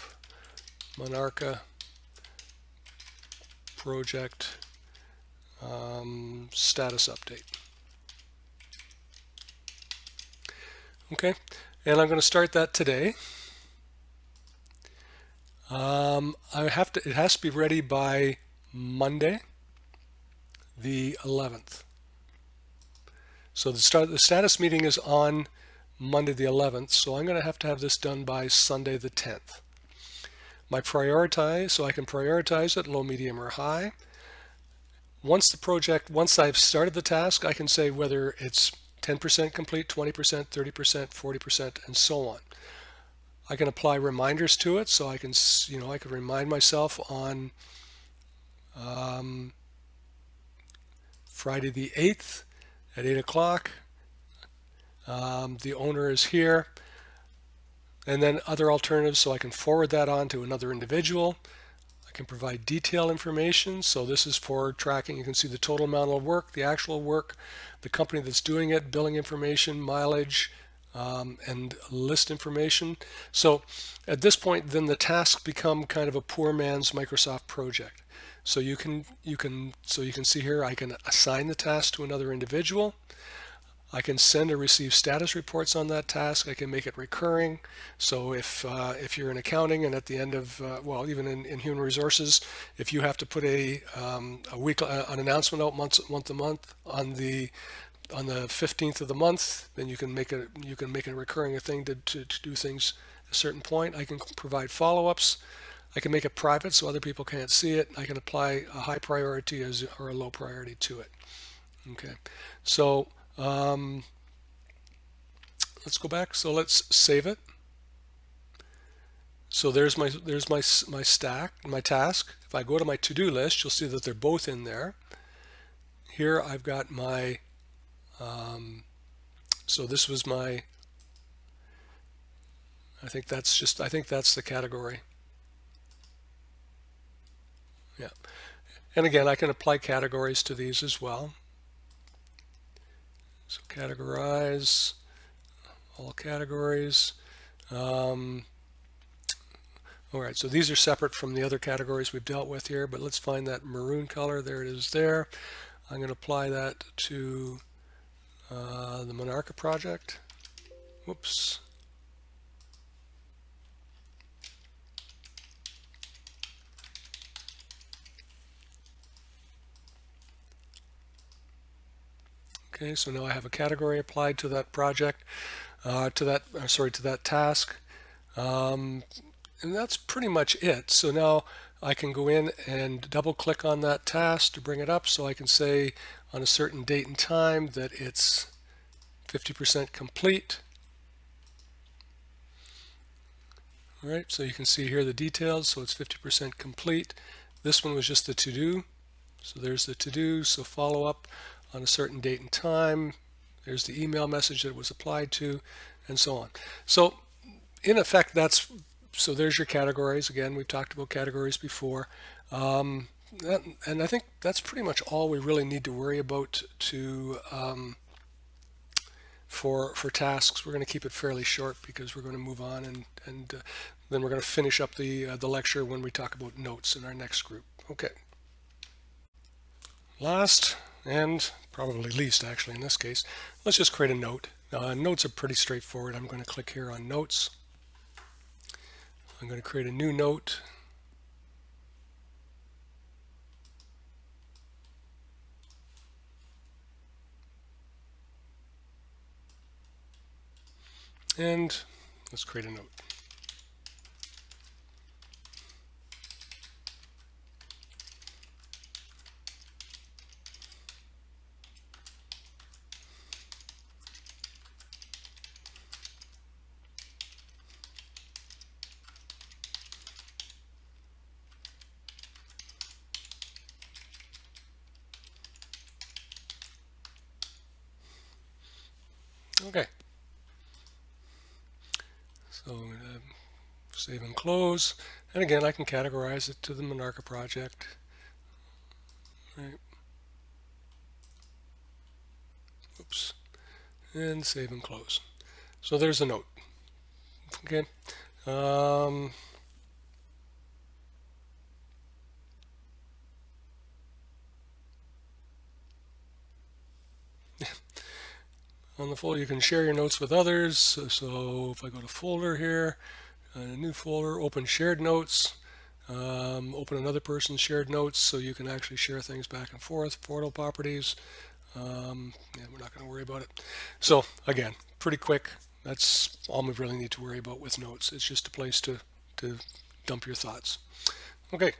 Monarca project status update. Okay, and I'm going to start that today. It has to be ready by Monday, the 11th. So the status meeting is on Monday the 11th, so I'm going to have this done by Sunday the 10th. So I can prioritize it, low, medium, or high. Once I've started the task, I can say whether it's 10% complete, 20%, 30%, 40%, and so on. I can apply reminders to it, so I can remind myself on Friday the 8th at 8 o'clock. The owner is here. And then other alternatives, so I can forward that on to another individual. I can provide detailed information. So this is for tracking. You can see the total amount of work, the actual work, the company that's doing it, billing information, mileage, and list information. So at this point, then the tasks become kind of a poor man's Microsoft project. So you can see here, I can assign the task to another individual. I can send or receive status reports on that task. I can make it recurring. So if you're in accounting and at the end of, even in human resources, if you have to put an announcement out once a month on the 15th of the month, then you can make a recurring thing to do things at a certain point. I can provide follow-ups. I can make it private so other people can't see it. I can apply a high priority or a low priority to it. Okay, so let's go back. So let's save it. So there's my task. If I go to my to-do list, you'll see that they're both in there. Here I've got my so this was my, I think that's the category. Yeah. And again, I can apply categories to these as well. So categorize all categories. All right, so these are separate from the other categories we've dealt with here, but let's find that maroon color. There it is there. I'm going to apply that to the Monarca project. Whoops. Okay, so now I have a category applied to that project, to that task, and that's pretty much it. So now I can go in and double click on that task to bring it up, so I can say on a certain date and time that it's 50% complete. All right, so you can see here the details, so it's 50% complete. This one was just the to-do, so there's the to-do, so follow up on a certain date and time. There's the email message that it was applied to, and so on. So in effect, there's your categories. Again, we've talked about categories before. And I think that's pretty much all we really need to worry about for tasks. We're going to keep it fairly short because we're going to move on, and then we're going to finish up the lecture when we talk about notes in our next group. Okay. Last, and probably least actually in this case, let's just create a note. Notes are pretty straightforward. I'm going to click here on Notes. I'm going to create a new note. And let's create a note. Okay. So I'm going to save and close. And again, I can categorize it to the Monarca project. Right. Oops. And save and close. So there's a note. Okay. On the folder, you can share your notes with others. So if I go to folder here, a new folder, open shared notes, open another person's shared notes so you can actually share things back and forth, portal properties. Yeah, we're not going to worry about it. So again, pretty quick. That's all we really need to worry about with notes. It's just a place to dump your thoughts. Okay.